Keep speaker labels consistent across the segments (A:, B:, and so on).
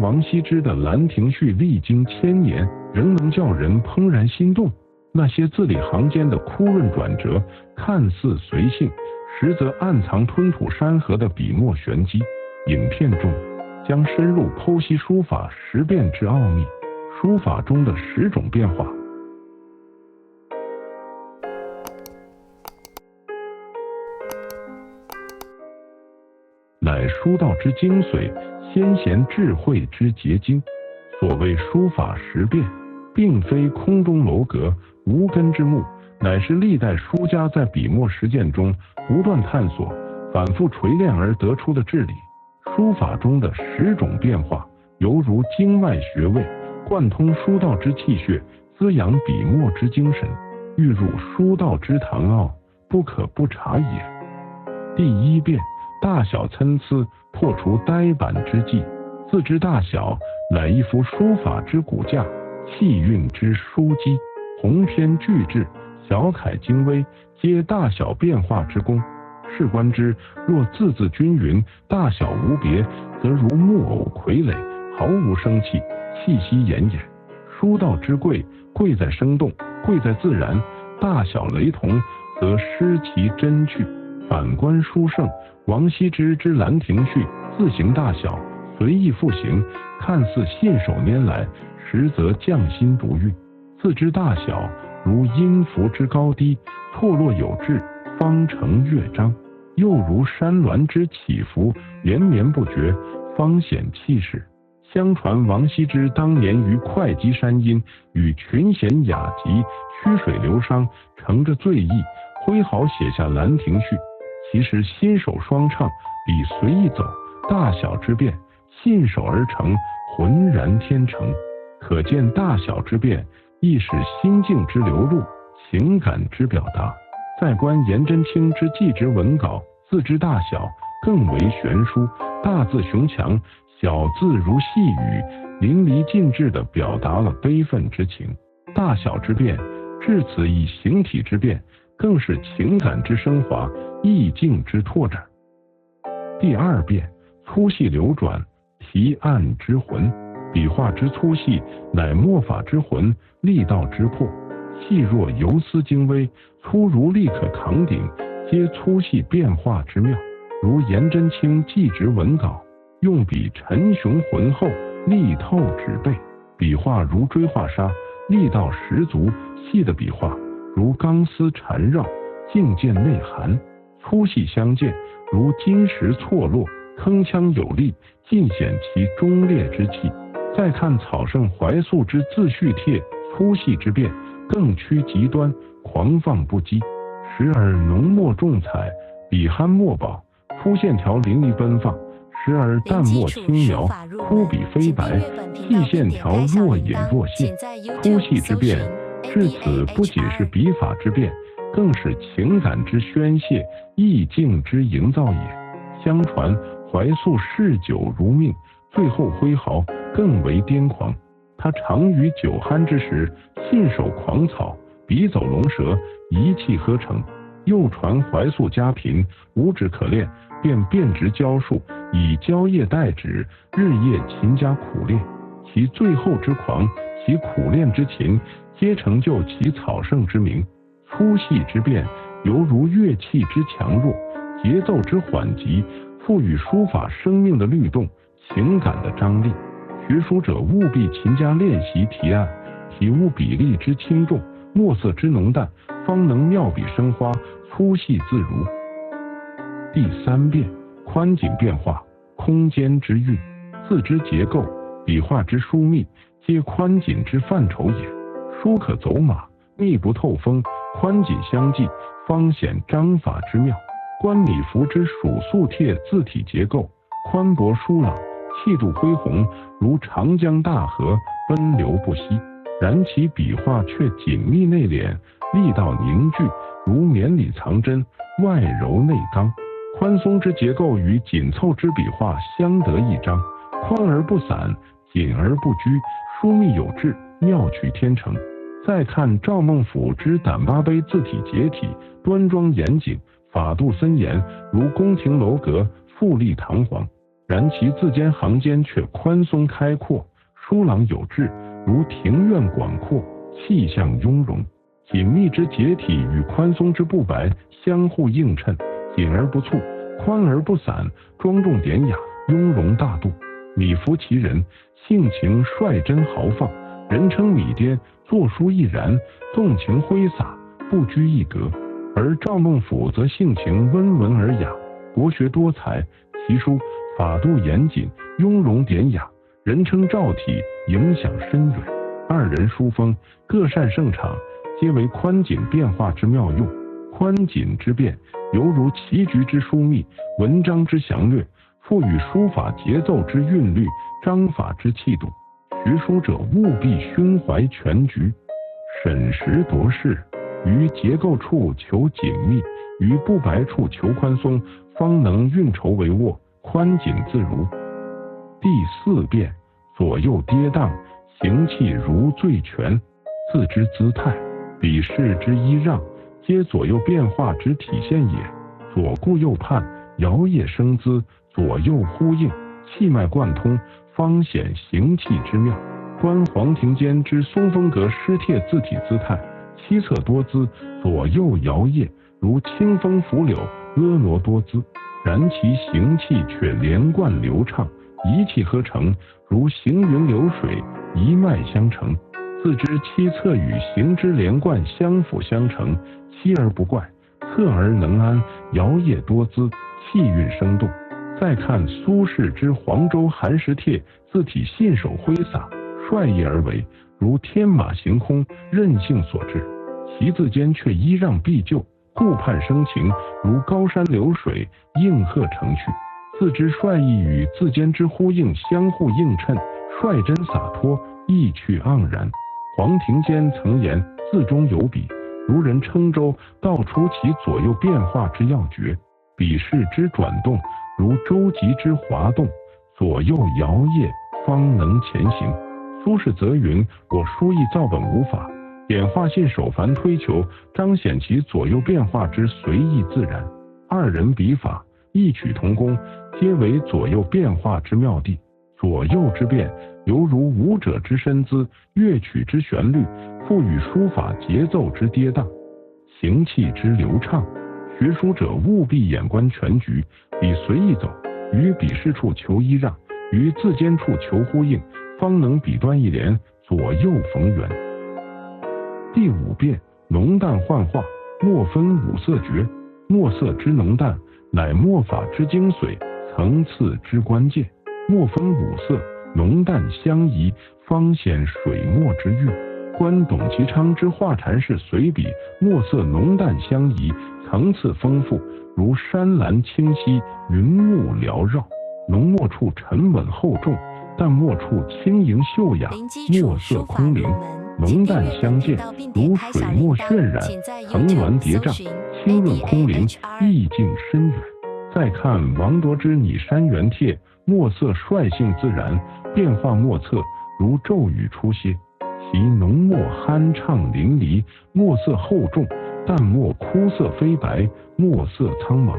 A: 王羲之的《兰亭序》历经千年，仍能叫人怦然心动。那些字里行间的枯润转折，看似随性，实则暗藏吞吐山河的笔墨玄机。影片中将深入剖析书法10变之奥秘，书法中的10种变化。乃书道之精髓，先贤智慧之结晶。所谓书法10变，并非空中楼阁、无根之木，乃是历代书家在笔墨实践中不断探索、反复锤炼而得出的治理。书法中的10种变化，犹如经脉穴位，贯通书道之气血，滋养笔墨之精神，欲入书道之堂奥，不可不察也。第1变，大小参差，破除呆板之计。字之大小，乃一幅书法之骨架，气韵之枢机。鸿篇巨制，小楷精微，皆大小变化之功。试观之，若字字均匀，大小无别，则如木偶傀儡，毫无生气，气息奄奄。书道之贵，贵在生动，贵在自然，大小雷同，则失其真趣。反观书圣王羲之之《兰亭序》，字形大小，随意复形，看似信手拈来，实则匠心独运。字之大小，如音符之高低，错落有致，方成乐章；又如山峦之起伏，连绵不绝，方显气势。相传王羲之当年于会稽山阴，与群贤雅集，曲水流觞，乘着醉意，挥毫写下《兰亭序》。其实心手双畅，笔随意走，大小之变，信手而成，浑然天成。可见大小之变，亦是心境之流露，情感之表达。再观颜真卿之祭侄文稿，字之大小更为悬殊，大字雄强，小字如细雨，淋漓尽致地表达了悲愤之情。大小之变，至此以形体之变，更是情感之升华，意境之拓展。第2变，粗细流转，提按之魂。笔画之粗细，乃墨法之魂，力道之魄。细若游丝精微，粗如力可扛鼎，皆粗细变化之妙。如颜真卿祭侄文稿，用笔沉雄浑厚，力透纸背，笔画如锥画砂，力道十足，细的笔画如钢丝缠绕，境界内涵。粗细相间，如金石错落，铿锵有力，尽显其忠烈之气。再看草圣怀素之自序帖，粗细之变更趋极端，狂放不羁，时而浓墨重彩，笔酣墨饱，粗线条淋漓奔放；时而淡墨轻描，枯笔飞白，细线条若隐若现。粗细之变，至此不仅是笔法之变，更是情感之宣泄，意境之营造也。相传怀素嗜酒如命，最后挥毫更为癫狂。他常于酒酣之时，信手狂草，笔走龙蛇，一气呵成。又传怀素家贫，无纸可练，便遍植胶树，以胶叶代纸，日夜勤加苦练。其最后之狂，其苦练之勤，皆成就其草圣之名。粗细之变，犹如乐器之强弱，节奏之缓急，赋予书法生命的律动，情感的张力。学书者务必勤加练习提按，体悟比例之轻重，墨色之浓淡，方能妙笔生花，粗细自如。第3变，宽紧变化，空间之韵。字之结构，笔画之疏密，皆宽紧之范畴也。书可走马，密不透风，宽紧相济，方显章法之妙。观礼服之蜀素帖字体结构，宽博疏朗，气度恢宏，如长江大河，奔流不息。然其笔画却紧密内敛，力道凝聚，如绵里藏针，外柔内刚。宽松之结构与紧凑之笔画相得益彰，宽而不散，紧而不拘，疏密有致，妙趣天成。再看赵孟俯之胆巴碑字体结体，端庄严谨，法度森严，如宫廷楼阁，富丽堂皇。然其字间行间却宽松开阔，疏朗有致，如庭院广阔，气象雍容。紧密之结体与宽松之不白相互映衬，紧而不促，宽而不散，庄重典雅，雍容大度，米芾其人，性情率真豪放，人称米颠，作书毅然，纵情挥洒，不拘一格。而赵孟頫则性情温文尔雅，博学多才，其书法度严谨，雍容典雅，人称赵体，影响深远。二人书风各擅胜场，皆为宽紧变化之妙用。宽紧之变，犹如棋局之疏密，文章之详略，赋予书法节奏之韵律，章法之气度。学书者务必胸怀全局，审时度势，于结构处求紧密，于不白处求宽松，方能运筹帷幄，宽紧自如。第四变，左右跌宕，形气如醉拳，字之姿态，笔势之揖让，皆左右变化之体现也。左顾右盼，摇曳生姿，左右呼应，气脉贯通，方显形气之妙。观黄庭坚之松风格诗帖字体姿态，七策多姿，左右摇曳，如清风拂柳，婀娜多姿，然其形气却连贯流畅，一气呵成，如行云流水，一脉相承。自知七策与行之连贯相辅相成，七而不怪，策而能安，摇曳多姿，气韵生动。再看苏轼之黄州寒食帖，字体信手挥洒，率意而为，如天马行空，任性所致，其字间却揖让必就，顾盼生情，如高山流水，应和成趣。字之率意与字间之呼应相互映衬，率真洒脱，意趣盎然。黄庭坚曾言，字中有笔，如人称舟，道出其左右变化之要诀。笔势之转动，如舟楫之滑动，左右摇曳，方能前行。苏轼则云：我书意造本无法，点画信手凡推求，彰显其左右变化之随意自然。二人笔法异曲同工，皆为左右变化之妙地。左右之变，犹如舞者之身姿，乐曲之旋律，赋予书法节奏之跌宕，行气之流畅。学书者务必眼观全局，笔随意走，于笔势处求揖让，于字间处求呼应，方能笔端一连，左右逢源。第五变，浓淡幻化，墨分五色绝。墨色之浓淡，乃墨法之精髓，层次之关键。墨分五色，浓淡相宜，方显水墨之韵。观董其昌之画禅式随笔，墨色浓淡相宜，层次丰富，如山岚清晰，云雾缭绕。浓墨处沉稳厚重，淡墨处轻盈秀雅，墨色空灵，浓淡相间，如水墨渲染，层峦叠嶂，清润空灵，意境深远。再看王铎之拟山园帖，墨色率性自然，变化莫测，如骤雨初歇。其浓墨酣畅淋漓，墨色厚重，淡墨枯涩飞白，墨色苍茫，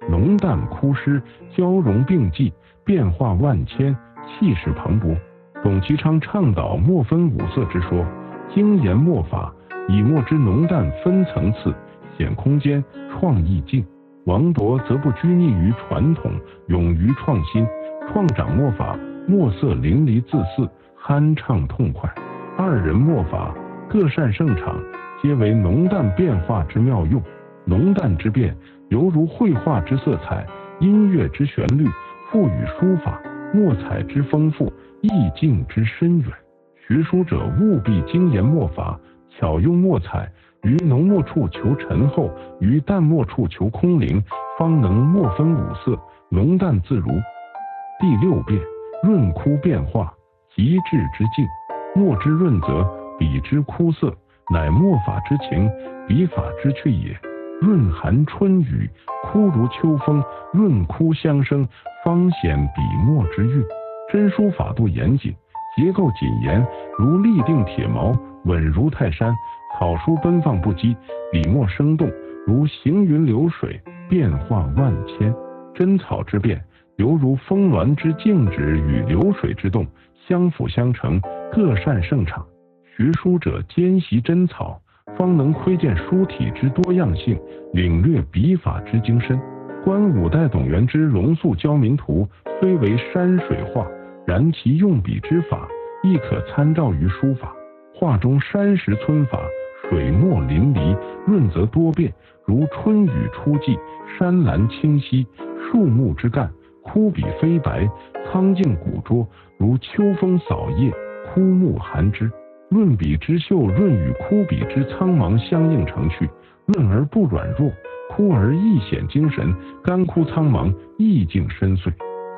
A: 浓淡枯湿，交融并济，变化万千，气势磅礴。董其昌倡导墨分五色之说，精研墨法，以墨之浓淡分层次，显空间，创意境。王铎则不拘泥于传统，勇于创新，创掌墨法，墨色淋漓自似，酣畅痛快。二人墨法各擅胜场，皆为浓淡变化之妙用。浓淡之变，犹如绘画之色彩，音乐之旋律，赋予书法墨彩之丰富，意境之深远。学书者务必精研墨法，巧用墨彩，于浓墨处求沉厚，于淡墨处求空灵，方能墨分五色，浓淡自如。第六变，润枯变化，极致之境。墨之润泽，笔之枯涩，乃墨法之情，笔法之趣也。润含春雨，枯如秋风，润枯相生，方显笔墨之韵。真书法度严谨，结构谨严，如立定铁锚，稳如泰山。草书奔放不羁，笔墨生动，如行云流水，变化万千。真草之变，犹如峰峦之静止与流水之动，相辅相成，各擅胜场。学书者兼习真草，方能窥见书体之多样性，领略笔法之精深。观五代董源之龙塑教民图，虽为山水画，然其用笔之法亦可参照于书法。画中山石皴法，水墨淋漓，润泽多变，如春雨初霁，山岚清晰，树木之干，枯笔飞白，苍劲古拙，如秋风扫叶，枯木寒枝。润笔之秀润与枯笔之苍茫相映成趣，润而不软弱，枯而亦显精神，干枯苍茫，意境深邃。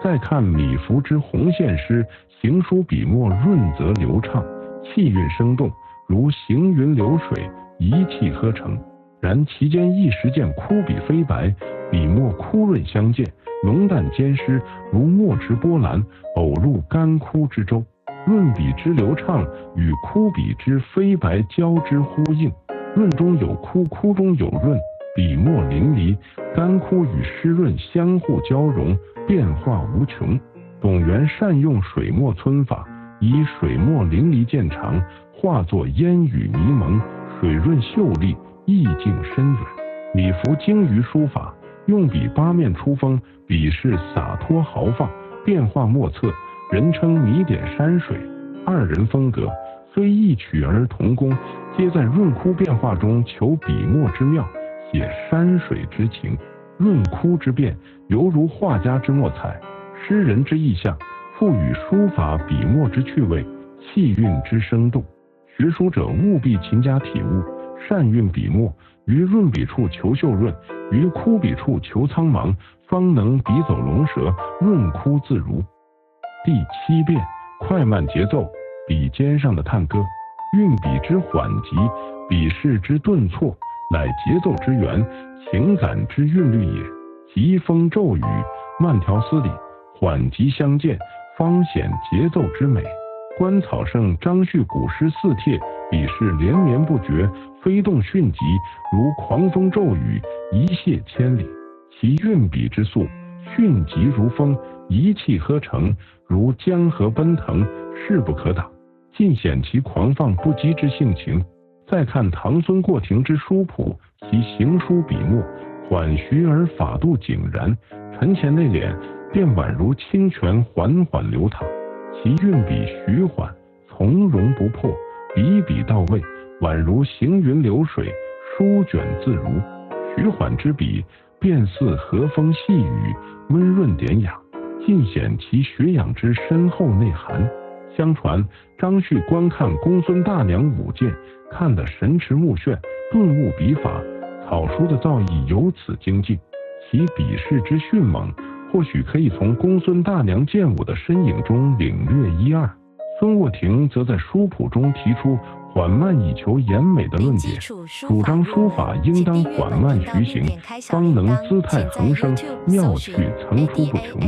A: 再看米芾之红线诗，行书笔墨润泽流畅，气韵生动，如行云流水，一气呵成。然其间一时见枯笔飞白，笔墨枯润相间，浓淡兼施，如墨池波澜，偶入干枯之舟。润笔之流畅与枯笔之飞白交织呼应，润中有枯，枯中有润，笔墨淋漓，干枯与湿润相互交融，变化无穷。董源善用水墨皴法，以水墨淋漓见长，画作烟雨迷蒙，水润秀丽，意境深远。米芾精于书法，用笔八面出锋，笔势洒脱豪放，变化莫测，人称米点山水。二人风格虽异曲而同工，皆在润枯变化中求笔墨之妙，写山水之情。润枯之变犹如画家之墨彩，诗人之意象，赋予书法笔墨之趣味，气韵之生动。学书者务必勤加体悟，善运笔墨，于润笔处求秀润，于枯笔处求苍茫，方能笔走龙蛇，润枯自如。第七变，快慢节奏，笔尖上的探戈。运笔之缓急，笔势之顿挫，乃节奏之源，情感之韵律也。疾风骤雨，慢条斯理，缓急相间，方显节奏之美。观草圣张旭古诗四帖，笔势连绵不绝，飞动迅疾，如狂风骤雨，一泻千里。其运笔之速，迅疾如风，一气呵成，如江河奔腾，势不可挡，尽显其狂放不羁之性情。再看唐孙过庭之书谱，其行书笔墨缓徐而法度井然，沉潜内敛，便宛如清泉缓缓流淌。其运笔徐缓，从容不迫，笔笔到位，宛如行云流水，舒卷自如。徐缓之笔，便似和风细雨，温润典雅，尽显其学养之深厚内涵。相传张旭观看公孙大娘舞剑，看得神驰目眩，顿悟笔法，草书的造诣由此精进。其笔势之迅猛，或许可以从公孙大娘剑舞的身影中领略一二。孙卧庭则在书谱中提出缓慢以求严美的论点，主张书法应当缓慢徐行，方能姿态横生，妙趣层出不穷。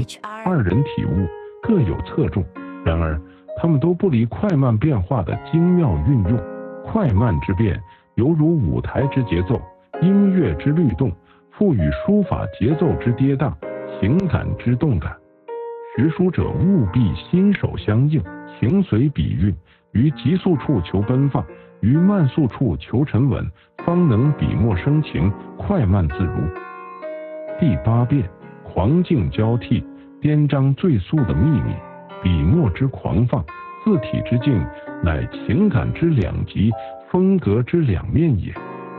A: 二人体悟各有侧重，然而他们都不离快慢变化的精妙运用。快慢之变，犹如舞台之节奏，音乐之律动，赋予书法节奏之跌宕，情感之动感。学书者务必心手相应，情随笔韵，于急速处求奔放，于慢速处求沉稳，方能笔墨生情，快慢自如。第八变，狂劲交替，颠章最速的秘密。笔墨之狂放，字体之静，乃情感之两极，风格之两面也。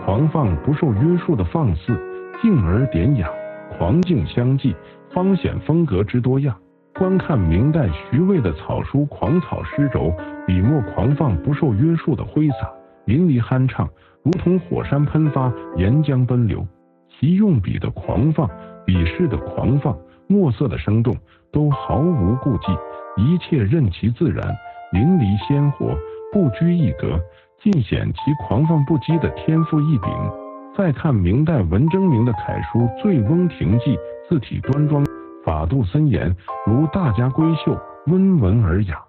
A: 狂放不受约束的放肆，静而典雅，狂劲相济，方显风格之多样。观看明代徐渭的草书狂草诗轴，笔墨狂放不受约束的挥洒，淋漓酣畅，如同火山喷发，岩浆奔流。其用笔的狂放，笔势的狂放，墨色的生动，都毫无顾忌，一切任其自然，淋漓鲜活，不拘一格，尽显其狂放不羁的天赋异禀。再看明代文征明的楷书《醉翁亭记》，字体端庄，法度森严，如大家闺秀，温文尔雅。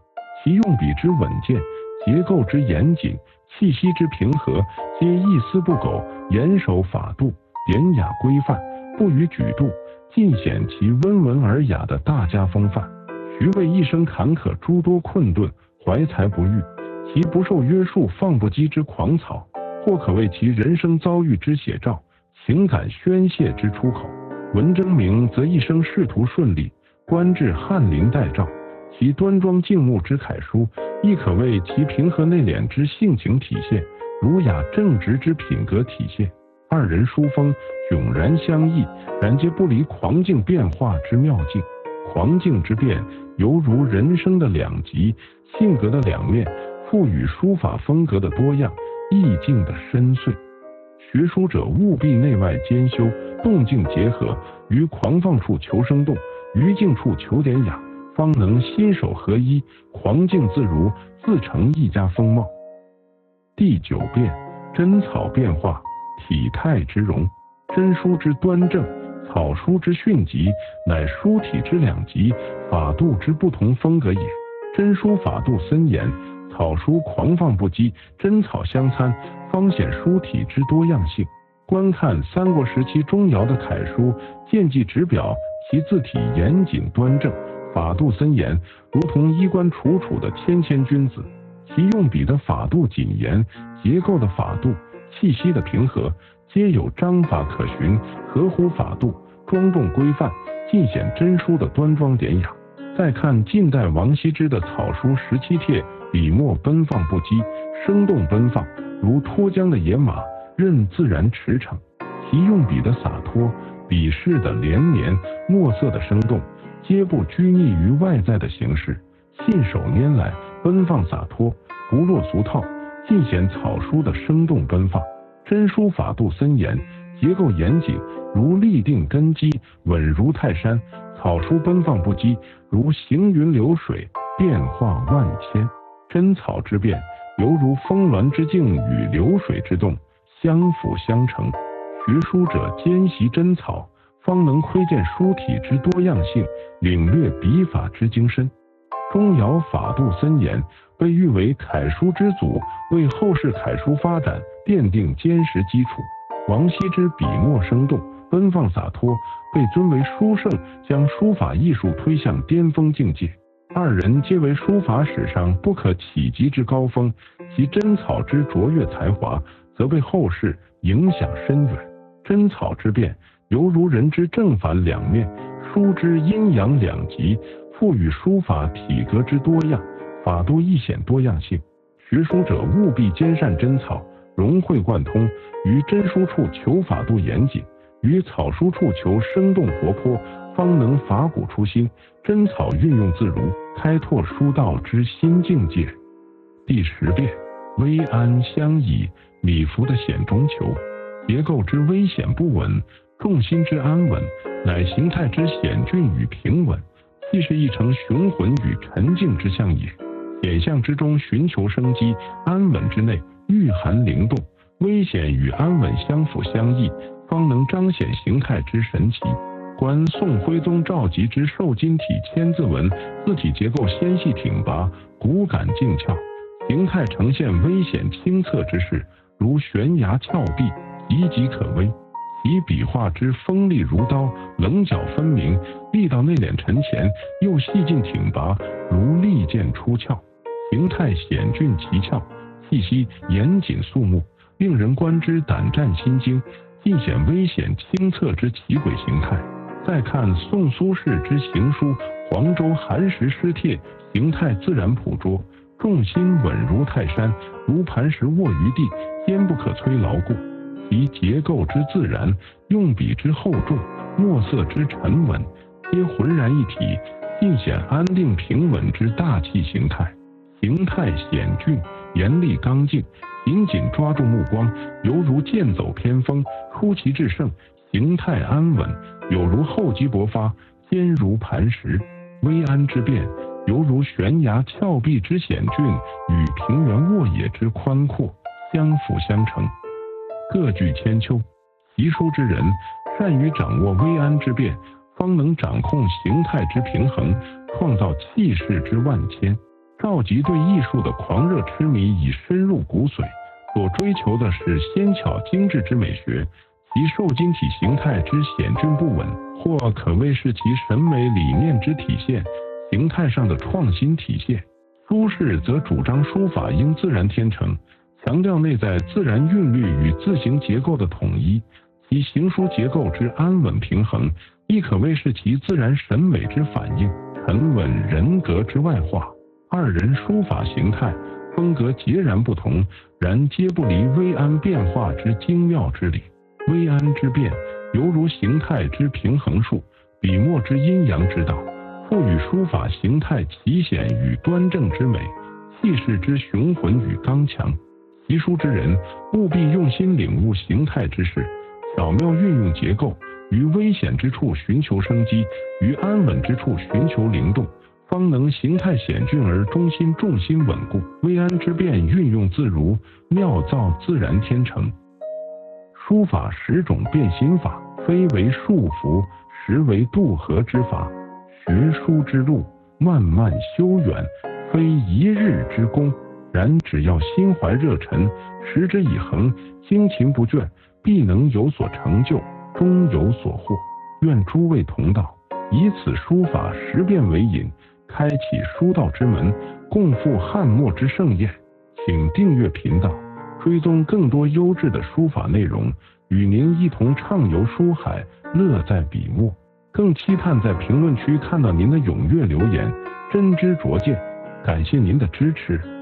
A: 其用笔之稳健，结构之严谨，气息之平和，皆一丝不苟，严守法度，典雅规范，不逾矩度，尽显其温文尔雅的大家风范。徐渭一生坎坷诸多困顿，怀才不遇，其不受约束放不羁之狂草，或可谓其人生遭遇之写照，情感宣泄之出口。文征明则一生仕途顺利，官至翰林待诏，其端庄静穆之楷书，亦可谓其平和内敛之性情体现，儒雅正直之品格体现。二人书风迥然相异，然皆不离狂境变化之妙境。狂境之变，犹如人生的两极，性格的两面，赋予书法风格的多样，意境的深邃。学书者务必内外兼修，动静结合，于狂放处求生动，于静处求典雅，方能心手合一，狂境自如，自成一家风貌。第九变，真草变化，体态之容。真书之端正，草书之迅疾，乃书体之两极，法度之不同风格也。真书法度森严，草书狂放不羁，真草相参，方显书体之多样性。观看三国时期钟繇的楷书，见迹直表，其字体严谨端正，法度森严，如同衣冠楚楚的谦谦君子。其用笔的法度谨严，结构的法度，气息的平和，皆有章法可循，合乎法度，庄重规范，尽显真书的端庄典雅。再看近代王羲之的草书17帖，笔墨奔放不羁，生动奔放，如脱缰的野马，任自然驰骋。其用笔的洒脱，笔势的连绵，墨色的生动，皆不拘泥于外在的形式，信手拈来，奔放洒脱，不落俗套，尽显草书的生动奔放。真书法度森严，结构严谨，如立定根基，稳如泰山；草书奔放不羁，如行云流水，变化万千。真草之变，犹如峰峦之境与流水之动，相辅相成。学书者兼习真草，方能窥见书体之多样性，领略笔法之精深。钟繇法度森严，被誉为楷书之祖，为后世楷书发展奠定坚实基础。王羲之笔墨生动，奔放洒脱，被尊为书圣，将书法艺术推向巅峰境界。二人皆为书法史上不可企及之高峰，其真草之卓越才华，则被后世影响深远。真草之变，犹如人之正反两面，书之阴阳两极，赋予书法体格之多样，法度亦显多样性。学书者务必兼善真草，融会贯通，于真书处求法度严谨，于草书处求生动活泼，方能法古出新，真草运用自如，开拓书道之新境界。第10变，危安相倚，礼服的险中求。结构之危险不稳，重心之安稳，乃形态之险峻与平稳，既是一成雄浑与沉静之象也。险象之中寻求生机，安稳之内蕴含灵动，危险与安稳相辅相益，方能彰显形态之神奇。观宋徽宗赵佶之瘦金体千字文，字体结构纤细挺拔，骨感劲俏，形态呈现危险清澈之势，如悬崖峭壁，岌岌可危。其笔画之锋利如刀，棱角分明，力道内敛沉潜，又细劲挺拔，如利剑出鞘，形态险峻奇峭，气息严谨肃穆，令人观之胆战心惊，尽显危险清澈之奇诡形态。再看宋苏轼之行书《黄州寒食诗帖》，形态自然朴拙，重心稳如泰山，如磐石卧于地，坚不可摧牢固。其结构之自然，用笔之厚重，墨色之沉稳，皆浑然一体，尽显安定平稳之大气形态。形态险峻，严厉刚劲，紧紧抓住目光，犹如剑走偏锋，出奇制胜，形态安稳，有如厚积薄发，坚如磐石。危安之变，犹如悬崖峭壁之险峻，与平原沃野之宽阔，相辅相成。各具千秋，习书之人善于掌握危安之变，方能掌控形态之平衡，创造气势之万千。赵佶对艺术的狂热痴迷已深入骨髓，所追求的是纤巧精致之美学，其受金体形态之险峻不稳，或可谓是其审美理念之体现，形态上的创新体现。苏轼则主张书法应自然天成，强调内在自然韵律与字形结构的统一，其行书结构之安稳平衡，亦可谓是其自然审美之反映，沉稳人格之外化。二人书法形态风格截然不同，然皆不离微安变化之精妙之理。微安之变，犹如形态之平衡术，笔墨之阴阳之道，赋予书法形态奇险与端正之美，气势之雄浑与刚强。习书之人务必用心领悟形态之势，巧妙运用结构，于危险之处寻求生机，于安稳之处寻求灵动，方能形态险峻而中心重心稳固，微安之变运用自如，妙造自然天成。书法10种变心法，非为束缚，实为渡河之法。学书之路漫漫修远，非一日之功，然只要心怀热忱，持之以恒，精勤不倦，必能有所成就，终有所获。愿诸位同道，以此书法10变为引，开启书道之门，共赴汉末之盛宴。请订阅频道，追踪更多优质的书法内容，与您一同畅游书海，乐在笔墨。更期盼在评论区看到您的踊跃留言，真知灼见。感谢您的支持。